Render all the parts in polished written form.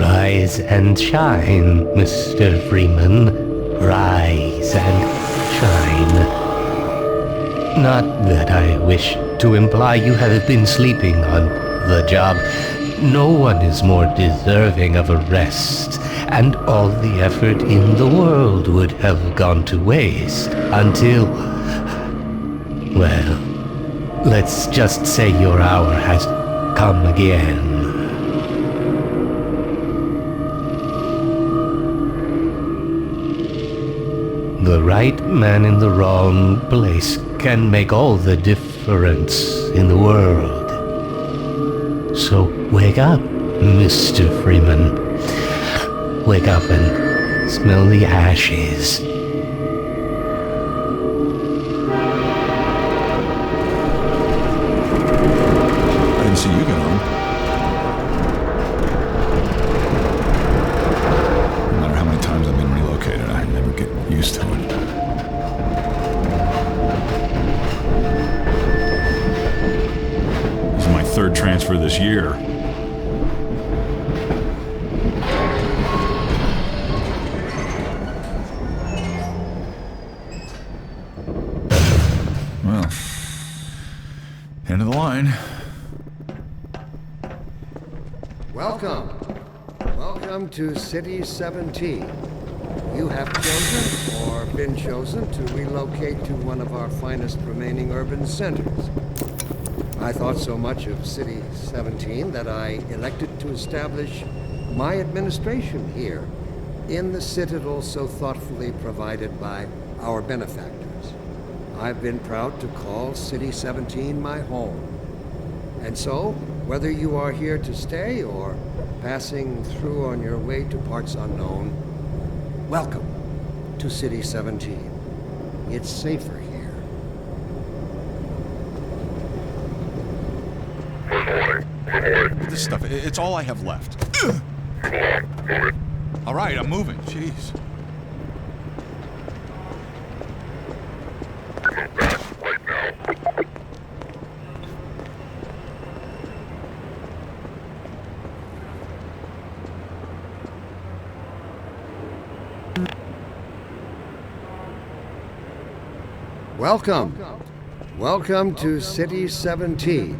Rise and shine, Mr. Freeman. Rise and shine. Not that I wish to imply you have been sleeping on the job. No one is more deserving of a rest, and all the effort in the world would have gone to waste until... well, let's just say your hour has come again. The right man in the wrong place can make all the difference in the world. So wake up, Mr. Freeman. Wake up and smell the ashes. I didn't see you get home. No matter how many times I've been relocated, I never get used to it. This is my third transfer this year. Well, end of the line. Welcome to City 17. You have chosen or been chosen to relocate to one of our finest remaining urban centers. I thought so much of City 17 that I elected to establish my administration here in the citadel so thoughtfully provided by our benefactors. I've been proud to call City 17 my home. And so, whether you are here to stay or passing through on your way to parts unknown, welcome to City 17. It's safer here. This stuff, it's all I have left. All right, I'm moving. Jeez. Welcome to City 17.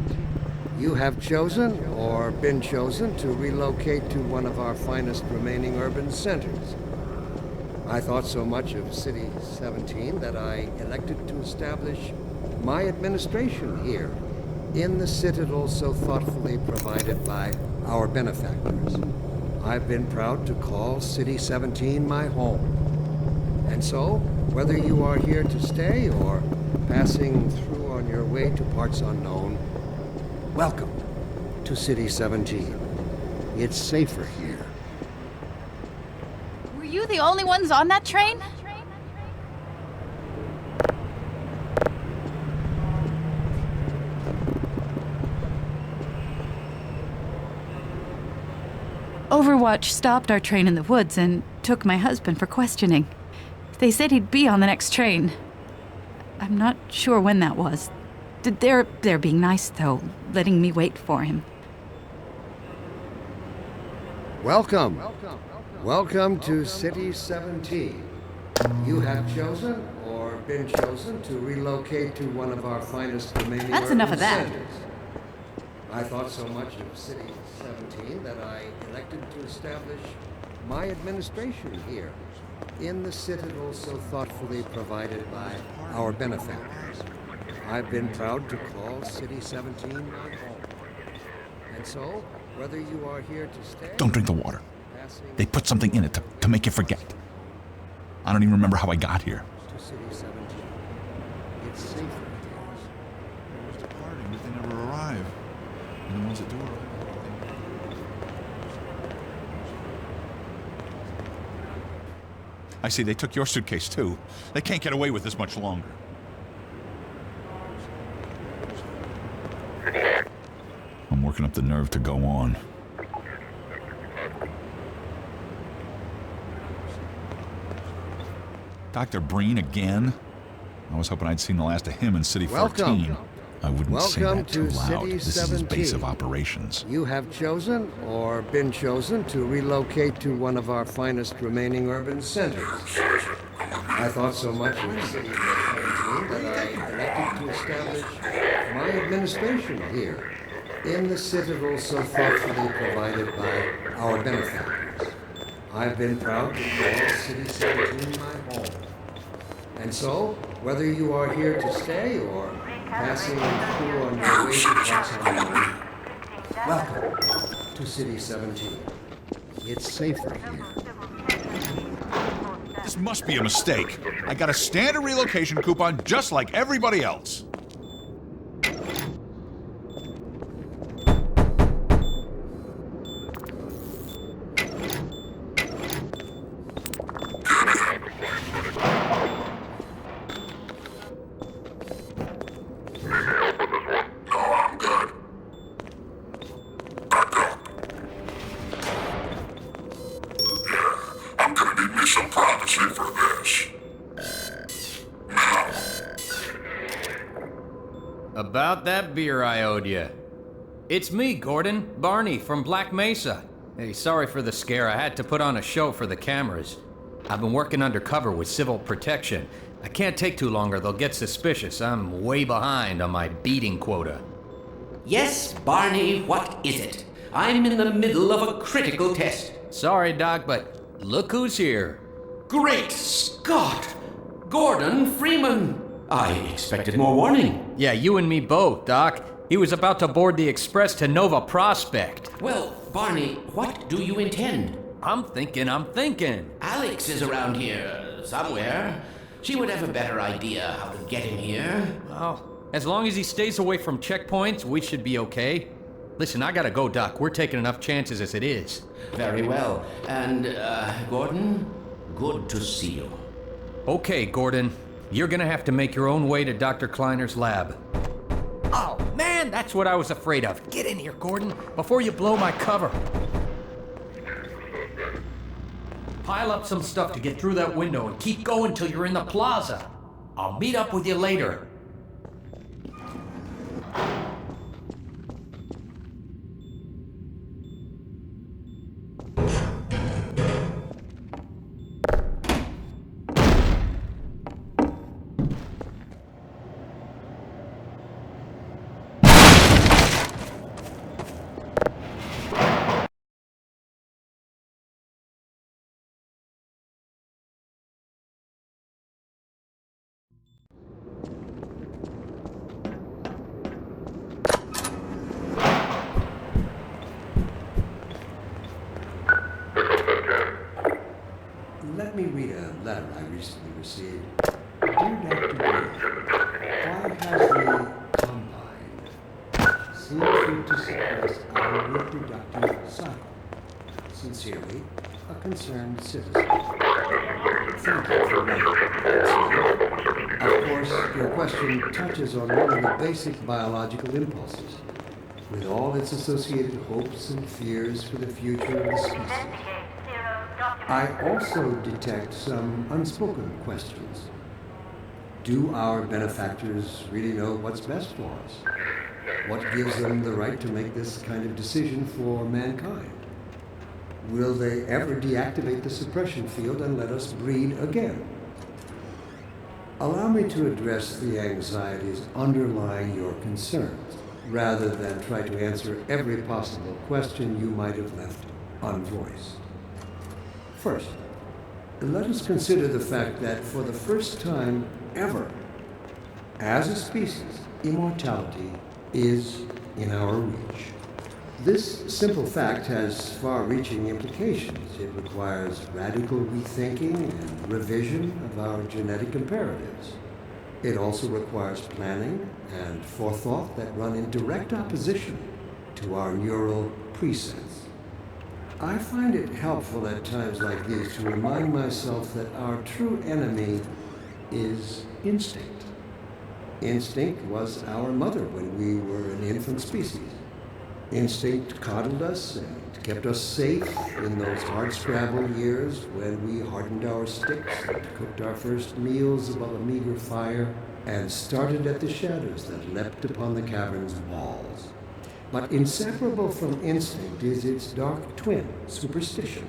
You have chosen or been chosen to relocate to one of our finest remaining urban centers. I thought so much of City 17 that I elected to establish my administration here in the citadel so thoughtfully provided by our benefactors. I've been proud to call City 17 my home. And so, whether you are here to stay or passing through on your way to parts unknown, welcome to City 17. It's safer here. Were you the only ones on that train? Overwatch stopped our train in the woods and took my husband for questioning. They said he'd be on the next train. I'm not sure when that was. They're being nice, though, letting me wait for him. Welcome to City 17. You have chosen or been chosen to relocate to one of our finest remaining That's urban enough of that. centers. I thought so much of City 17 that I elected to establish my administration here in the citadel so thoughtfully provided by our benefactors. I've been proud to call City 17 my home. And so, whether you are here to stay... Don't drink the water. They put something in it to make you forget. I don't even remember how I got here. To City 17. It's safer here. They're departing, but they never arrive. And the ones that do arrive... I see they took your suitcase, too. They can't get away with this much longer. I'm working up the nerve to go on. Dr. Breen again? I was hoping I'd seen the last of him in City 14. I wouldn't say Welcome that too to loud. City This is his base 17. of operations. You have chosen or been chosen to relocate to one of our finest remaining urban centers. I thought so much of City 17 that I elected to establish my administration here in the citadel so thoughtfully provided by our benefactors. I've been proud to call City 17 my home. And so, whether you are here to stay or passing through on your way to Guantanamo, welcome to City 17. It's safer here. This must be a mistake. I got a standard relocation coupon just like everybody else. About that beer I owed you. It's me, Gordon, Barney from Black Mesa. Hey, sorry for the scare. I had to put on a show for the cameras. I've been working undercover with civil protection. I can't take too long or they'll get suspicious. I'm way behind on my beating quota. Yes, Barney, what is it? I'm in the middle of a critical test. Sorry, Doc, but look who's here. Great Scott! Gordon Freeman! I expected more warning. Yeah, you and me both, Doc. He was about to board the express to Nova Prospect. Well, Barney, what do you intend? I'm thinking. Alex is around here somewhere. She would have a better idea how to get him here. Well, as long as he stays away from checkpoints, we should be okay. Listen, I gotta go, Doc. We're taking enough chances as it is. Very well. And, Gordon, good to see you. Okay, Gordon. You're gonna have to make your own way to Dr. Kleiner's lab. Oh, man, that's what I was afraid of. Get in here, Gordon, before you blow my cover. Pile up some stuff to get through that window and keep going till you're in the plaza. I'll meet up with you later. Let me read a letter I recently received. Dear Dr. Breen, why has the Combine seen fit to suppress our reproductive cycle? Sincerely, a concerned citizen. Thank you for writing. Of course, your question touches on one of the basic biological impulses, with all its associated hopes and fears for the future of the species. I also detect some unspoken questions. Do our benefactors really know what's best for us? What gives them the right to make this kind of decision for mankind? Will they ever deactivate the suppression field and let us breed again? Allow me to address the anxieties underlying your concerns, rather than try to answer every possible question you might have left unvoiced. First, let us consider the fact that for the first time ever, as a species, immortality is in our reach. This simple fact has far-reaching implications. It requires radical rethinking and revision of our genetic imperatives. It also requires planning and forethought that run in direct opposition to our neural presets. I find it helpful at times like these to remind myself that our true enemy is instinct. Instinct was our mother when we were an infant species. Instinct coddled us and kept us safe in those hardscrabble years when we hardened our sticks and cooked our first meals above a meager fire and started at the shadows that leapt upon the cavern's walls. But inseparable from instinct is its dark twin, superstition.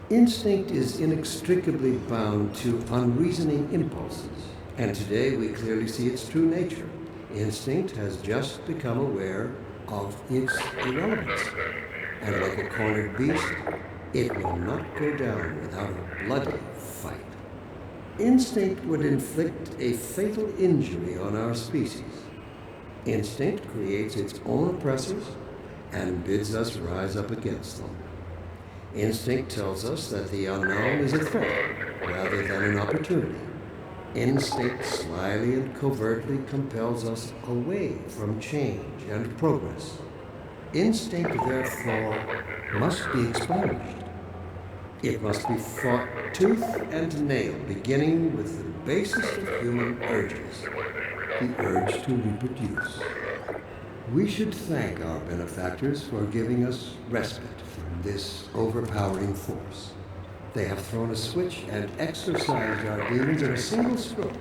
Instinct is inextricably bound to unreasoning impulses, and today we clearly see its true nature. Instinct has just become aware of its irrelevance, and like a cornered beast, it will not go down without a bloody fight. Instinct would inflict a fatal injury on our species. Instinct creates its own oppressors and bids us rise up against them. Instinct tells us that the unknown is a threat rather than an opportunity. Instinct slyly and covertly compels us away from change and progress. Instinct, therefore, must be expunged. It must be fought tooth and nail, beginning with the basest of human urges, the urge to reproduce. We should thank our benefactors for giving us respite from this overpowering force. They have thrown a switch and exorcised our demons in a single stroke.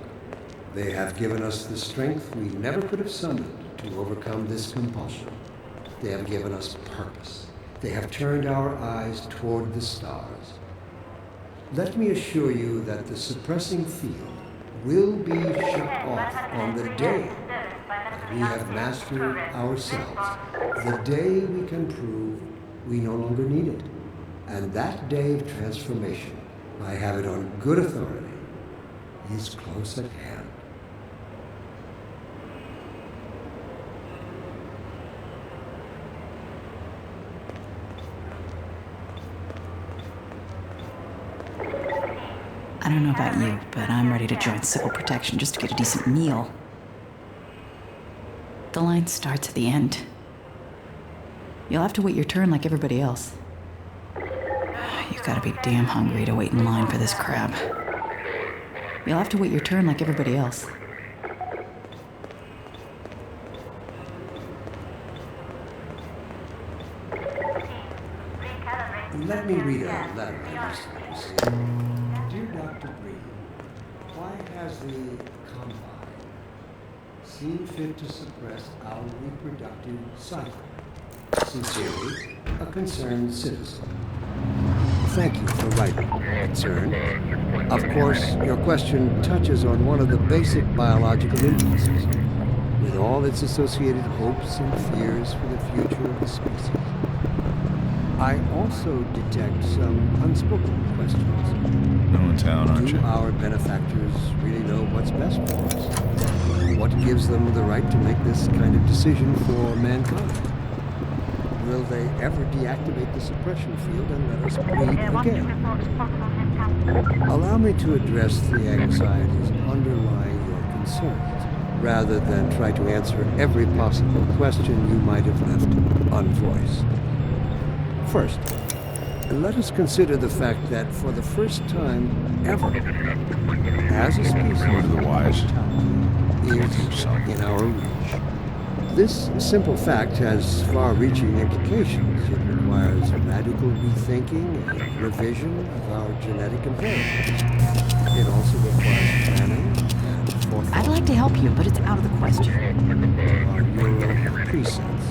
They have given us the strength we never could have summoned to overcome this compulsion. They have given us purpose. They have turned our eyes toward the stars. Let me assure you that the suppressing field will be shut off on the day that we have mastered ourselves, the day we can prove we no longer need it. And that day of transformation, I have it on good authority, is close at hand. I don't know about you, but I'm ready to join civil protection just to get a decent meal. The line starts at the end. You'll have to wait your turn like everybody else. You gotta be damn hungry to wait in line for this crap. You'll have to wait your turn like everybody else. Let me read a letter I received. Dear Dr. Breen, why has the Combine seen fit to suppress our reproductive cycle? Sincerely, a concerned citizen. Thank you for writing, concerned. Of course, your question touches on one of the basic biological impulses, with all its associated hopes and fears for the future of the species. I also detect some unspoken questions. No in town, aren't Do you? our benefactors really know what's best for us? What gives them the right to make this kind of decision for mankind? Will they ever deactivate the suppression field and let us breed again? Allow me to address the anxieties underlying your concerns, rather than try to answer every possible question you might have left unvoiced. First, let us consider the fact that for the first time ever, as a species, Word of the wise. is in our reach. This simple fact has far-reaching implications. It requires radical rethinking and revision of our genetic inheritance. It also requires planning and forethought. I'd like to help you, but it's out of the question. Our neural precepts.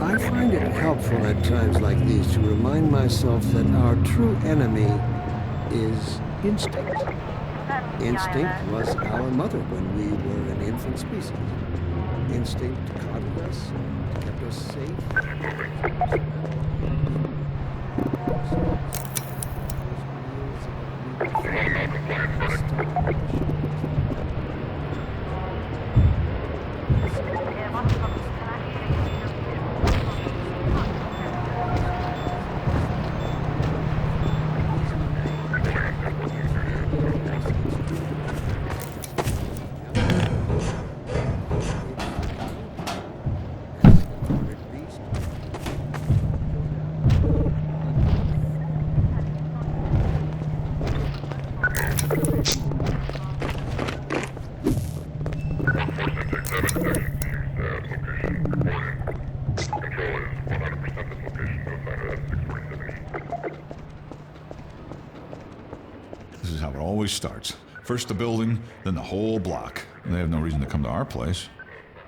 I find it helpful at times like these to remind myself that our true enemy is instinct. Instinct was our mother when we were an infant species. Instinct coddled us and kept us safe. This is how it always starts. First the building, then the whole block. They have no reason to come to our place.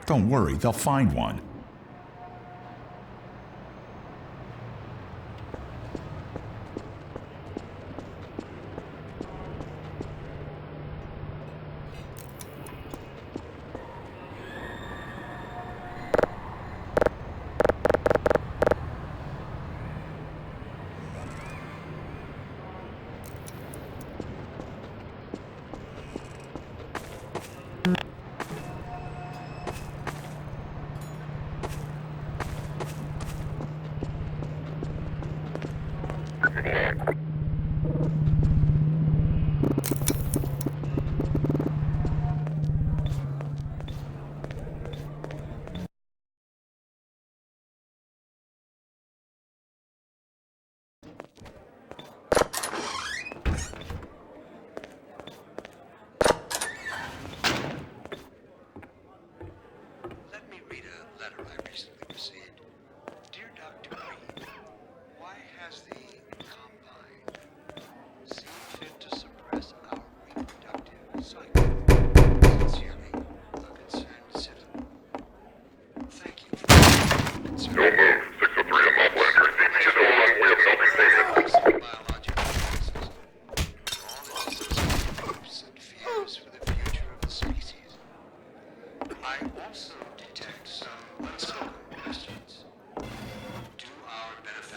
Don't worry, they'll find one.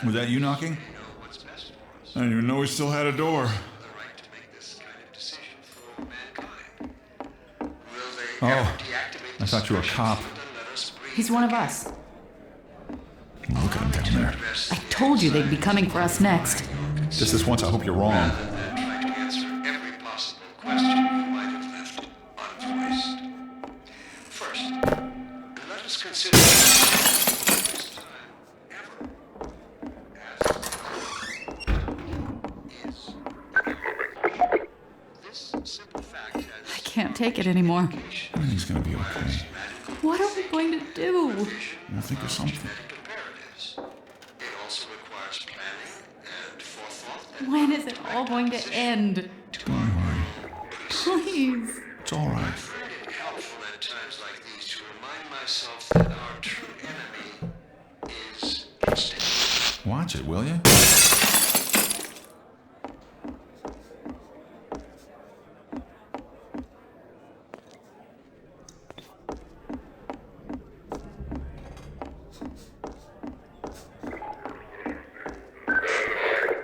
Was that you knocking? I didn't even know we still had a door. Oh, I thought you were a cop. He's one of us. Look at him down there. I told you they'd be coming for us next. Just this once, I hope you're wrong. I can't take it anymore. Everything's gonna be okay. What are we going to do? We'll think of something. When is it all going to end? Don't worry. Please. It's all right. Watch it, will you?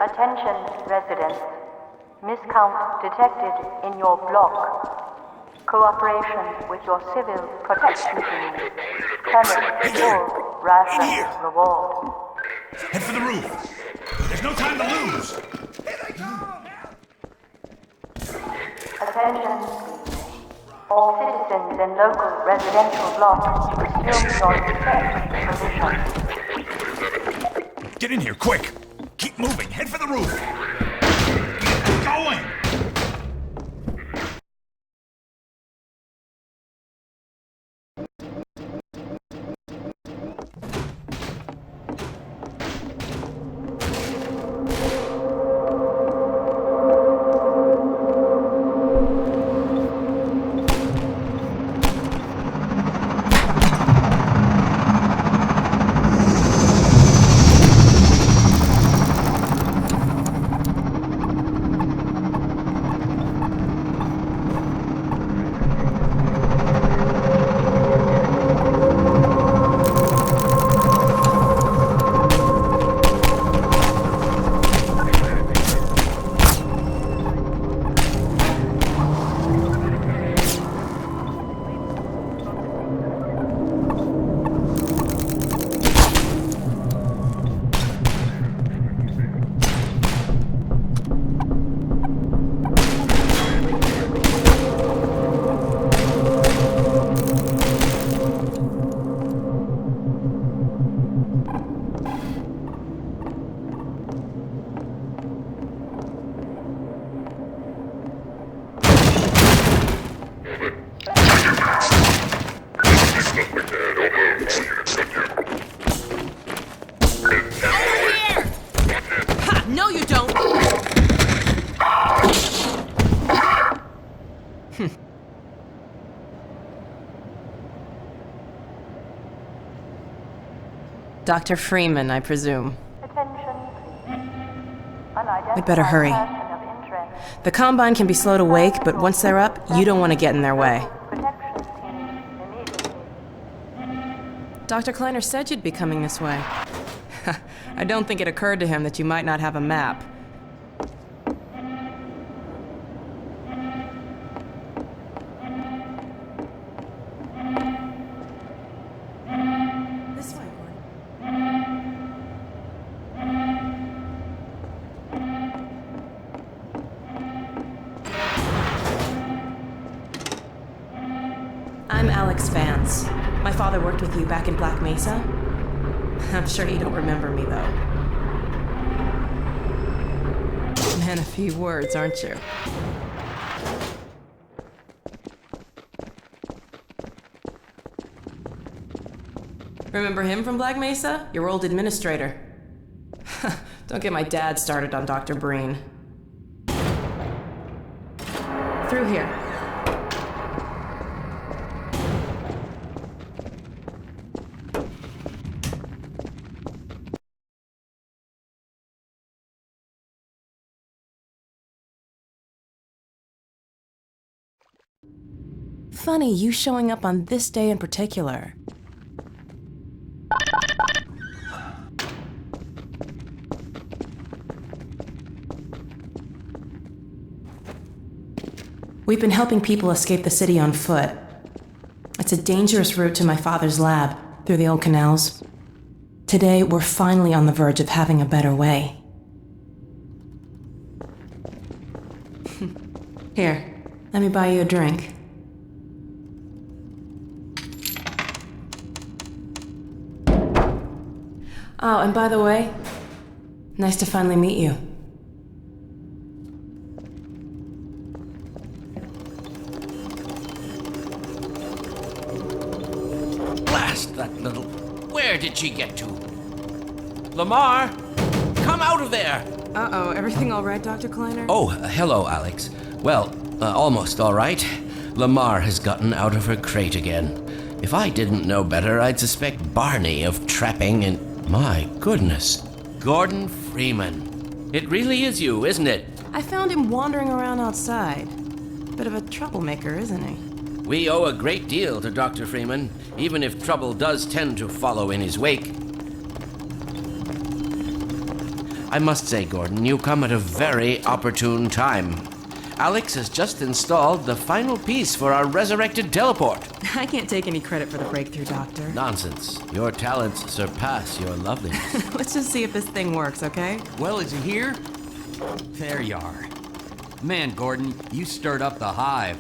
Attention, residents. Miscount detected in your block. Cooperation with your civil protection team. Permit full ration reward. Head for the roof. There's no time to lose. Attention. All citizens in local residential blocks resume your protection position. Get in here, quick. Keep moving. Head for the roof. Get going. Dr. Freeman, I presume. Attention, please. We'd better hurry. Unidentified person of interest. The Combine can be slow to wake, but once they're up, you don't want to get in their way. Protection team immediately. Dr. Kleiner said you'd be coming this way. I don't think it occurred to him that you might not have a map. This way, Gordon. I'm Alex Vance. My father worked with you back in Black Mesa. I'm sure you don't remember me, though. Man, a few words, aren't you? Remember him from Black Mesa? Your old administrator. Don't get my dad started on Dr. Breen. Through here. Funny, you showing up on this day in particular. We've been helping people escape the city on foot. It's a dangerous route to my father's lab, through the old canals. Today, we're finally on the verge of having a better way. Here, let me buy you a drink. Oh, and by the way, nice to finally meet you. Blast that little... Where did she get to? Lamar, come out of there! Uh-oh, everything all right, Dr. Kleiner? Oh, hello, Alex. Well, almost all right. Lamar has gotten out of her crate again. If I didn't know better, I'd suspect Barney of trapping and... My goodness. Gordon Freeman. It really is you, isn't it? I found him wandering around outside. Bit of a troublemaker, isn't he? We owe a great deal to Dr. Freeman, even if trouble does tend to follow in his wake. I must say, Gordon, you come at a very opportune time. Alex has just installed the final piece for our resurrected teleport. I can't take any credit for the breakthrough, Doctor. Nonsense. Your talents surpass your loveliness. Let's just see if this thing works, okay? Well, is he here? There you are. Man, Gordon, you stirred up the hive.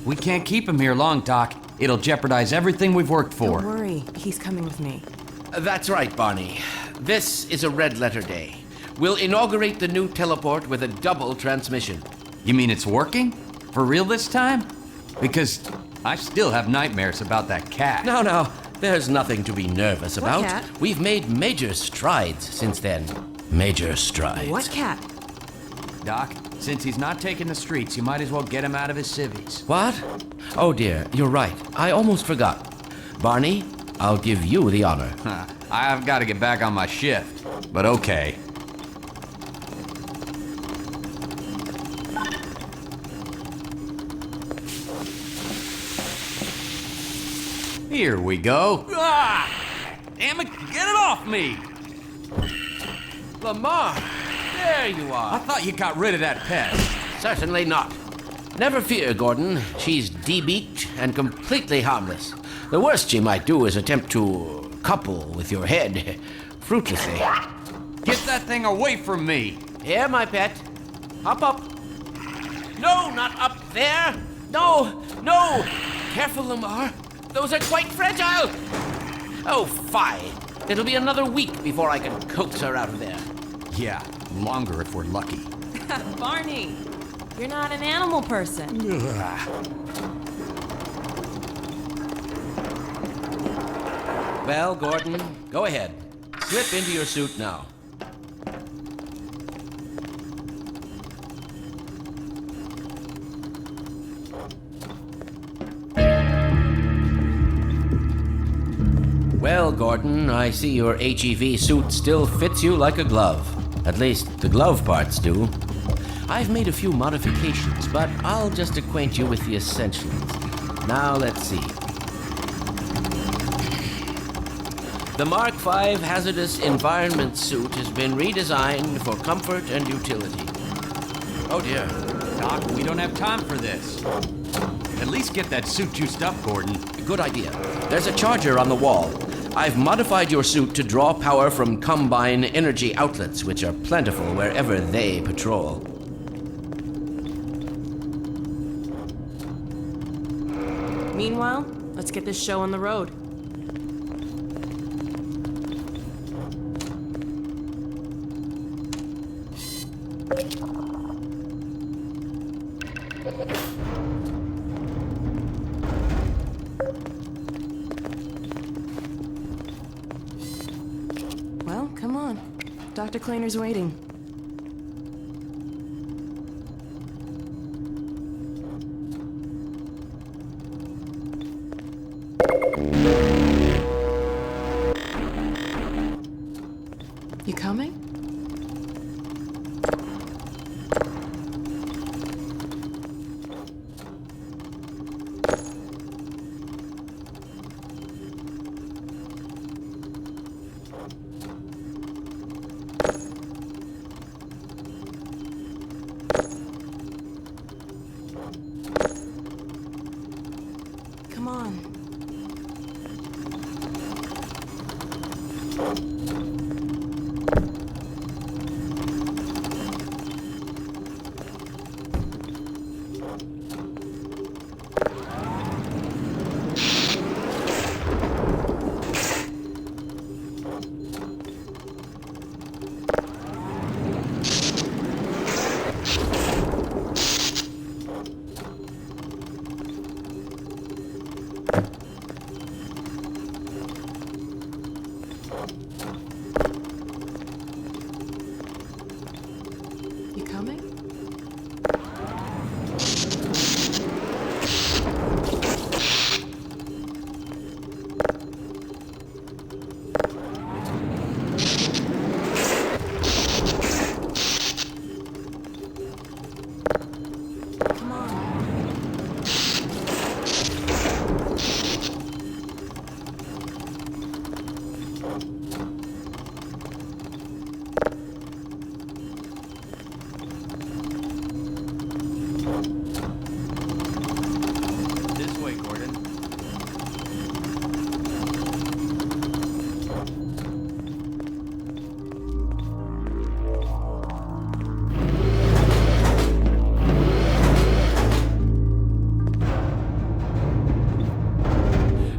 We can't keep him here long, Doc. It'll jeopardize everything we've worked for. Don't worry, he's coming with me. That's right, Barney. This is a red letter day. We'll inaugurate the new teleport with a double transmission. You mean it's working? For real this time? Because I still have nightmares about that cat. No, there's nothing to be nervous about. cat? We've made major strides since then. Major strides. What cat? Doc, since he's not taking the streets, you might as well get him out of his civvies. What? Oh dear, you're right. I almost forgot. Barney, I'll give you the honor. I've got to get back on my shift, but okay. Here we go. Ah! Damn it, get it off me! Lamar, there you I are. thought you got rid of that pest. Certainly not. Never fear, Gordon. She's debeaked and completely harmless. The worst she might do is attempt to couple with your head, fruitlessly. Get that thing away from me! Here, my pet. Hop up. No, not up there. No. Careful, Lamar. Those are quite fragile. Oh, fine. It'll be another week before I can coax her out of there. Yeah, longer if we're lucky. Barney, you're not an animal person. Well, Gordon, go ahead. Slip into your suit now. Well, Gordon, I see your HEV suit still fits you like a glove. At least, the glove parts do. I've made a few modifications, but I'll just acquaint you with the essentials. Now, let's see. The Mark V hazardous environment suit has been redesigned for comfort and utility. Oh dear. Doc, we don't have time for this. At least get that suit juiced up, Gordon. Good idea. There's a charger on the wall. I've modified your suit to draw power from Combine energy outlets, which are plentiful wherever they patrol. Meanwhile, let's get this show on the road. Well, come on. Dr. Kleiner waiting. You coming? Come on. You coming? Come on. This way, Gordon.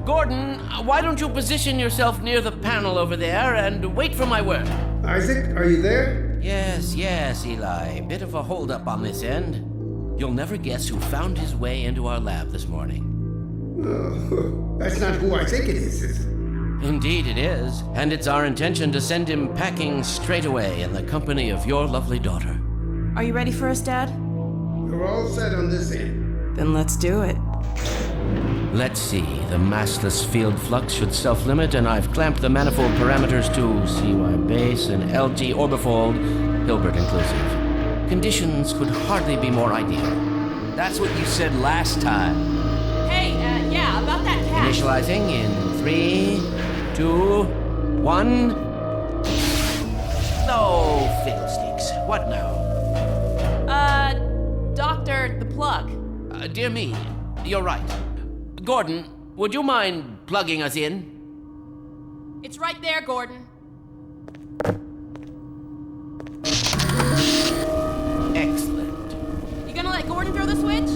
Gordon, why don't you position yourself near the panel over there and wait for my word? Isaac, are you there? Yes, Eli. Bit of a holdup on this end. You'll never guess who found his way into our lab this morning. Oh, that's not who I think it is it? Indeed it is, and it's our intention to send him packing straight away in the company of your lovely daughter. Are you ready for us, Dad? We're all set on this end. Then let's do it. Let's see, the massless field flux should self-limit, and I've clamped the manifold parameters to CY base and LG orbifold, Hilbert inclusive. Conditions could hardly be more ideal. That's what you said last time. Hey, yeah, about that cat. Initializing in 3, 2, 1. No fiddlesticks. What now? Doctor, the plug. Dear me, you're right. Gordon, would you mind plugging us in? It's right there, Gordon. Excellent. You gonna let Gordon throw the switch?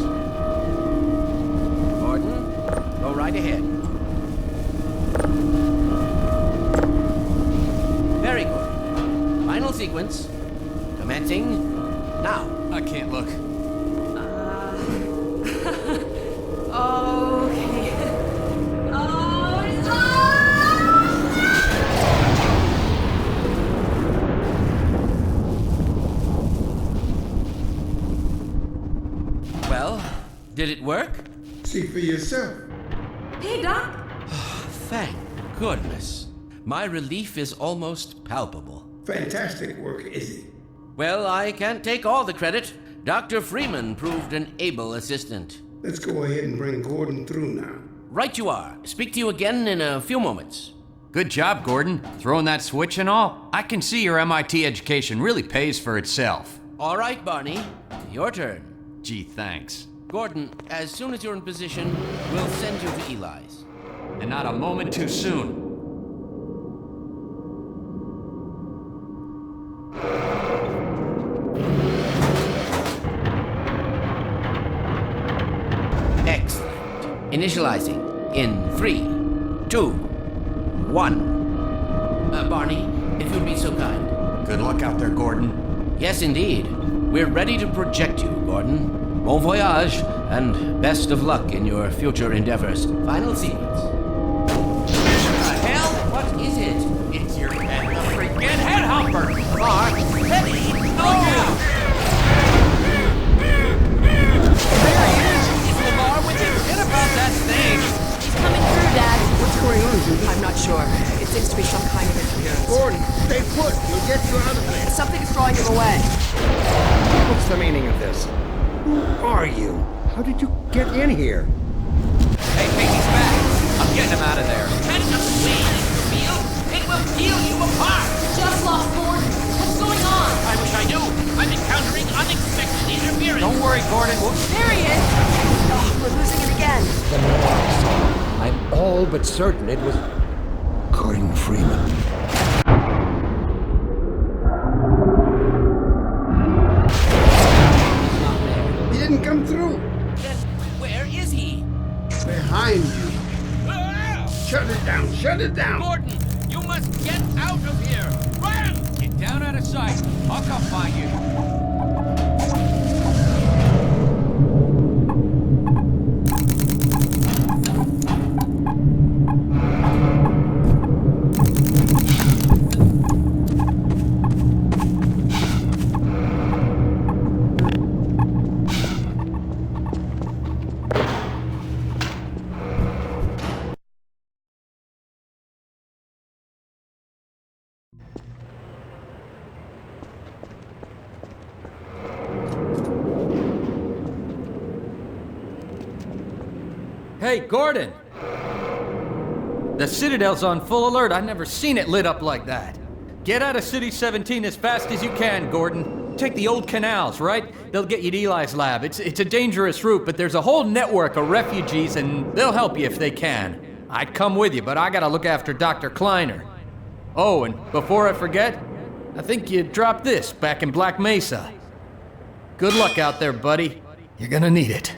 Gordon, go right ahead. Very good. Final sequence. Commencing now. I can't look. Okay. Well, did it work? See for yourself. Hey, Doc. Thank goodness. My relief is almost palpable. Fantastic work, Izzy. Well, I can't take all the credit. Dr. Freeman proved an able assistant. Let's go ahead and bring Gordon through now. Right you are. Speak to you again in a few moments. Good job, Gordon. Throwing that switch and all. I can see your MIT education really pays for itself. All right, Barney. Your turn. Gee, thanks. Gordon, as soon as you're in position, we'll send you to Eli's. And not a moment too soon. Excellent. Initializing in 3, 2, 1. Barney, if you'd be so kind. Good luck out there, Gordon. Yes, indeed. We're ready to project you, Gordon. Bon voyage, and best of luck in your future endeavors. Final sequence. What the hell? What is it? It's your head, the freaking head humper! Mark, Teddy, look out! There he is! It's Lamar with him! Get about that thing! He's coming through, Dad. What's going on, Judy? I'm not sure. It seems to be some kind of interference. Gordon, stay put. He'll get you out of there. Something is drawing him away. What's the meaning of this? Who are you? How did you get in here? Hey, he's back! I'm getting him out of there. That doesn't mean it will peel you apart! Just lost Gordon. What's going on? I wish I knew. I'm encountering unexpected interference. Don't worry, Gordon. There he is. Oh, we're losing it again. The noise. I'm all but certain it was Gordon Freeman. He didn't come through. Then where is he? Behind you. Ah! Shut it down. Shut it down. Gordon, you must get out of here. Run! Get down out of sight. I'll come find you. Hey, Gordon! The Citadel's on full alert. I've never seen it lit up like that. Get out of City 17 as fast as you can, Gordon. Take the old canals, right? They'll get you to Eli's lab. It's a dangerous route, but there's a whole network of refugees, and they'll help you if they can. I'd come with you, but I gotta look after Dr. Kleiner. Oh, and before I forget, I think you dropped this back in Black Mesa. Good luck out there, buddy. You're gonna need it.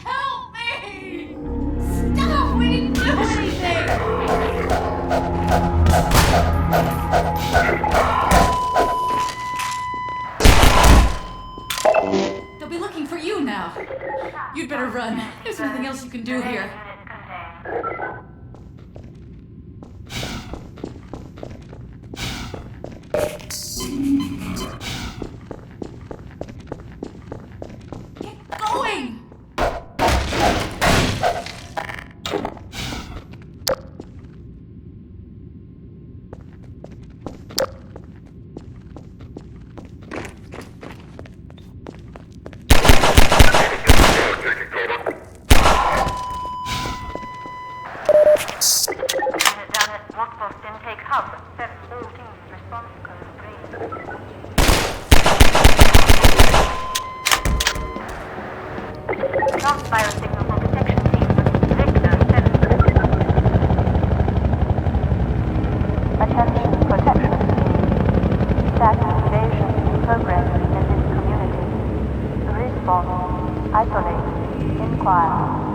Help me! Stop! We didn't do anything! They'll be looking for you now. You'd better run. There's nothing else you can do here. Lost biosignal for detection sequence Victor 7. Attention protection team. Static invasion in progress in this community. Response. Isolate. Inquire.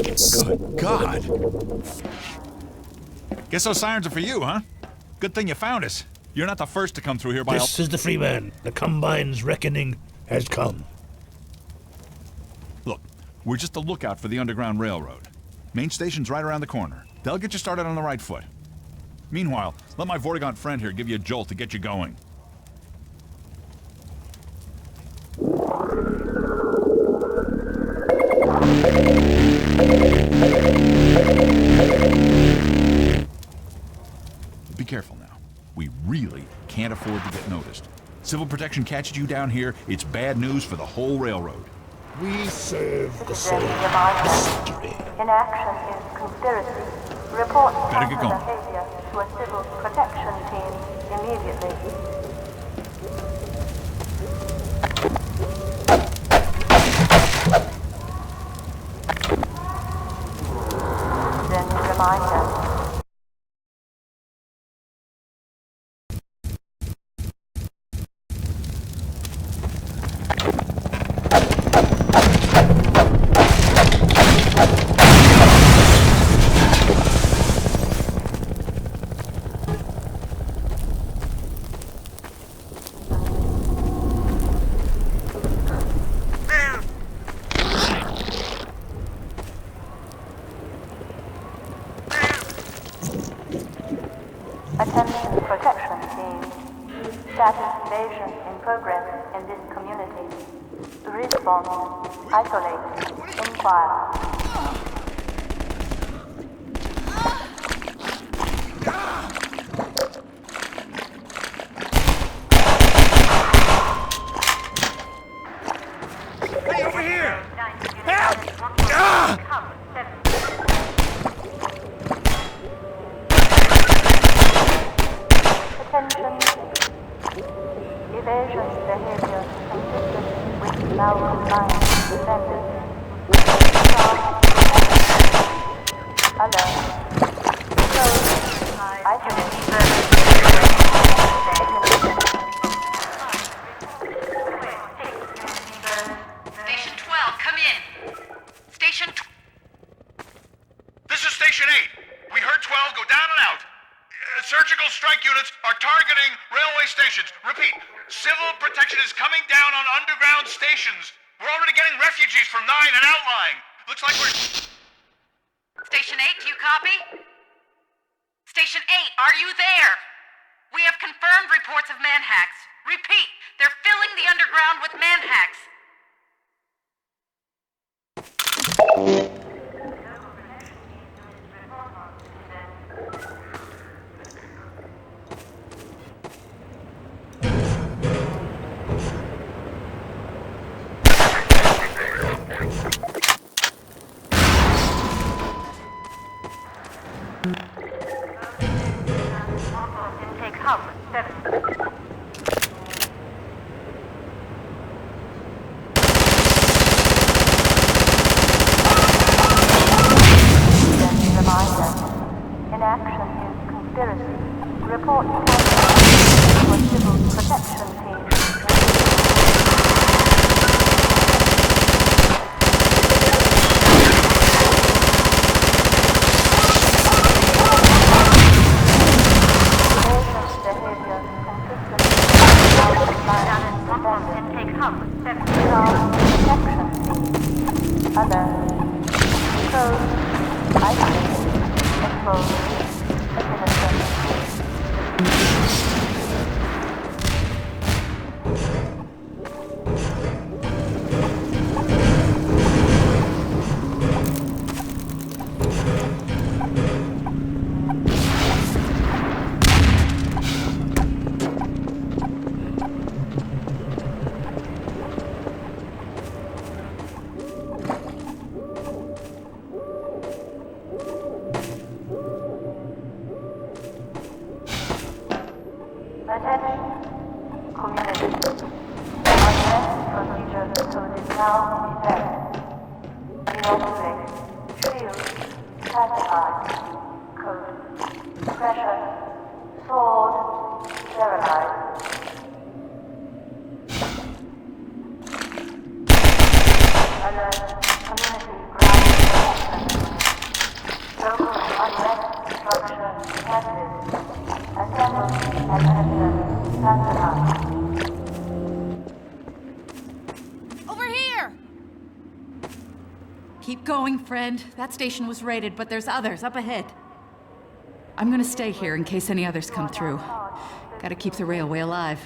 Good God. Guess those sirens are for you, huh? Good thing you found us. You're not the first to come through here by This is the Freeman. The Combine's reckoning has come. Look, we're just a lookout for the Underground Railroad. Main station's right around the corner. They'll get you started on the right foot. Meanwhile, let my Vortigaunt friend here give you a jolt to get you going. Be careful now. We really can't afford to get noticed. Civil protection catches you down here, it's bad news for the whole railroad. We serve the Citizen same reminder. mystery. Inaction is conspiracy. Report Better get going. behavior to a civil protection team immediately. Citizen reminder. Attention protection team. Status invasion in progress in this community. Response. Isolate. Inquire. Hey, over here! Help! Ah! Attention. Evasion behavior consistent with now-compliant defenders. Alert. Close. Isolate. Station 12, come in. Station This is Station 8. We heard 12 go down and out. Surgical strike units are targeting railway stations. Repeat, civil protection is coming down on underground stations. We're already getting refugees from 9 and outlying. Looks like we're... Station 8, do you copy? Station 8, are you there? We have confirmed reports of manhacks. Repeat, they're filling the underground with manhacks. Intake hub 7. Reminder. Inaction is conspiracy. Report to civil protection team. Intake hub 7. Protection. Alert. Close. Isolate. Expose. Administer. Attention, community. Unless procedure code is now prepared. Inoculate, shield, pacify, code, pressure, sword, sterilize. Alert, community ground protection. Over here! Keep going, friend. That station was raided, but there's others up ahead. I'm gonna stay here in case any others come through. Gotta keep the railway alive.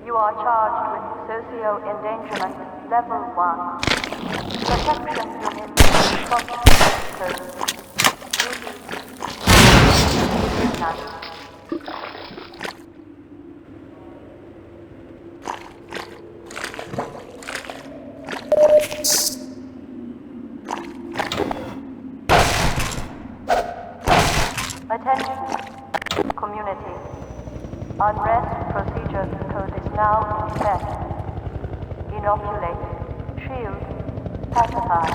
You are charged with socio-endangerment level 1. Protection unit Attention, community. Unrest procedures code is now in effect. Inoculate, shield, pacify,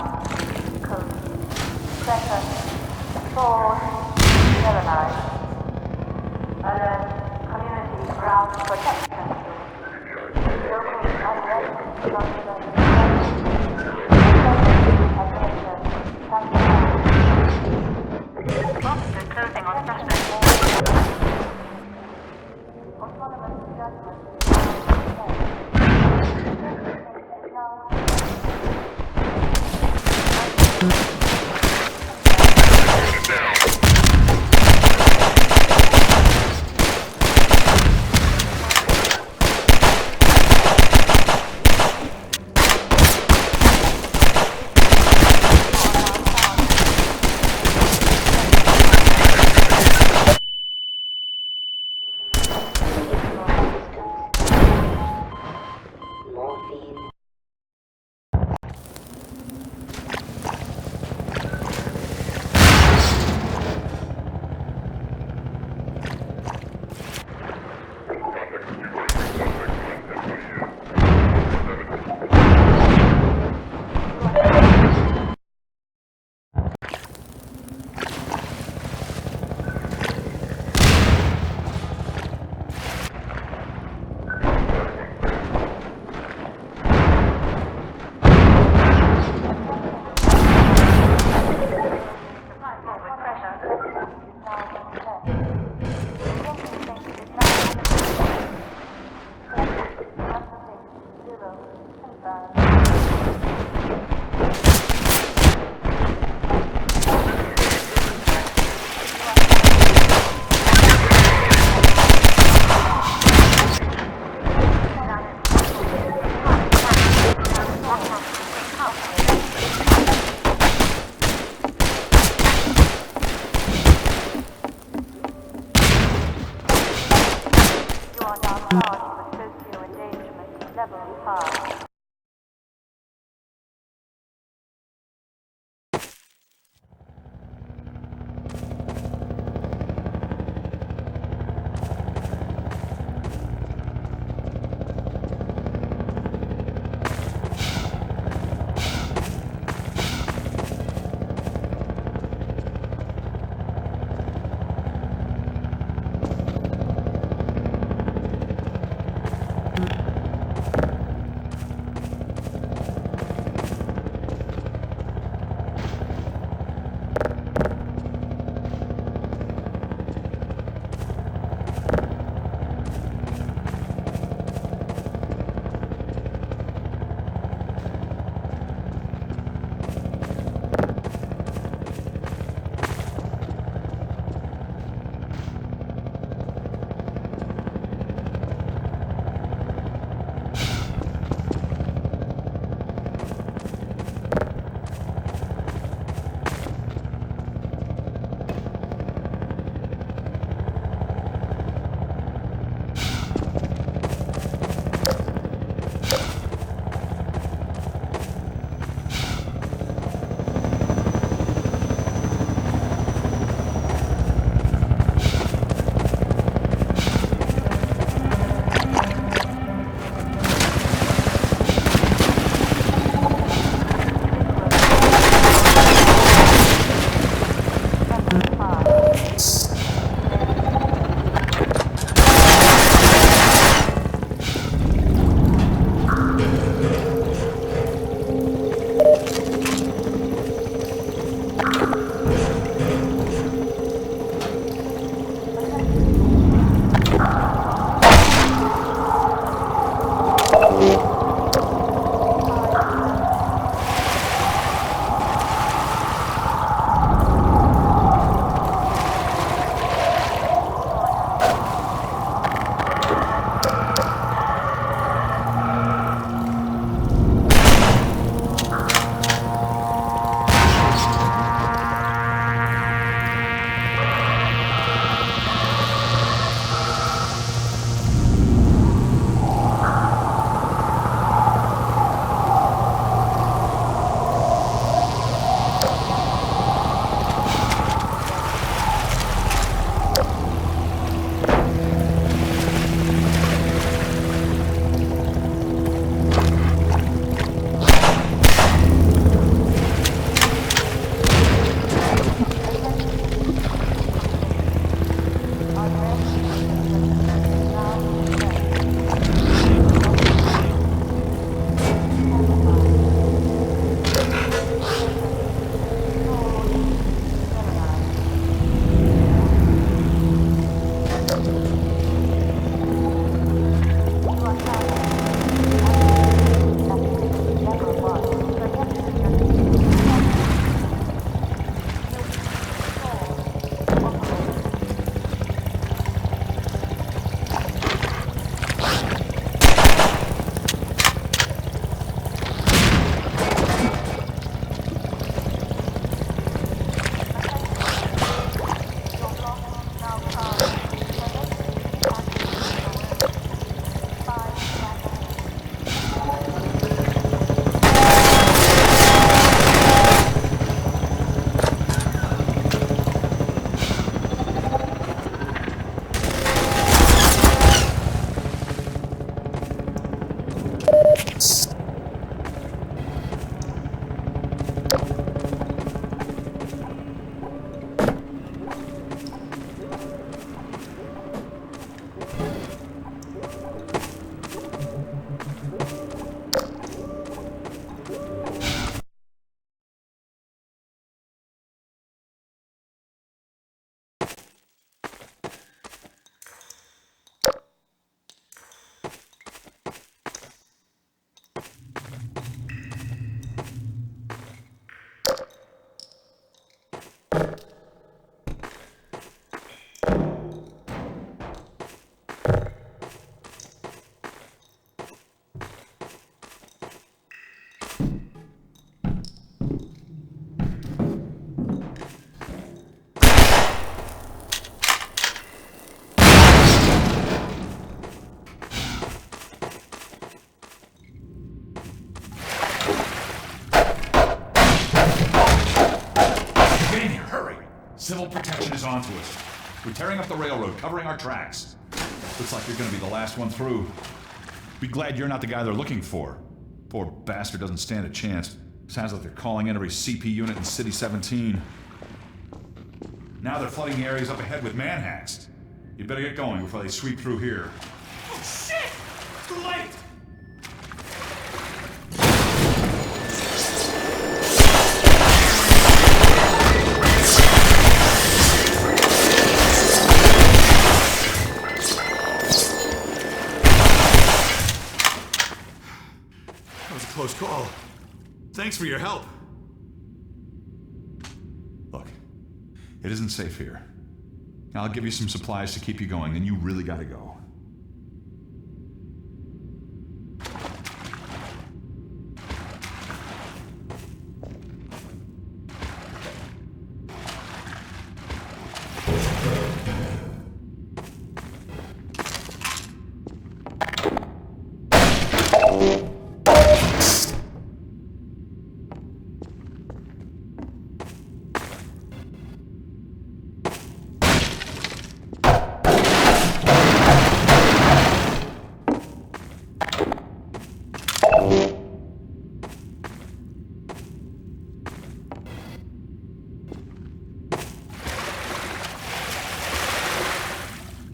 code, pressure, sword, sterilize. Alert, community ground protection. Local unrest procedures. Officer closing on suspect. Autonomous judgment. Civil protection is onto us. We're tearing up the railroad, covering our tracks. Looks like you're gonna be the last one through. Be glad you're not the guy they're looking for. Poor bastard doesn't stand a chance. Sounds like they're calling in every CP unit in City 17. Now they're flooding the areas up ahead with manhacks. You better get going before they sweep through here. Oh, shit! Too late! That was a close call. Thanks for your help. Look, it isn't safe here. I'll give you some supplies to keep you going, then you really gotta go.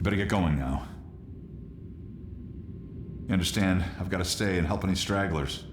Better get going now. You understand, I've got to stay and help any stragglers.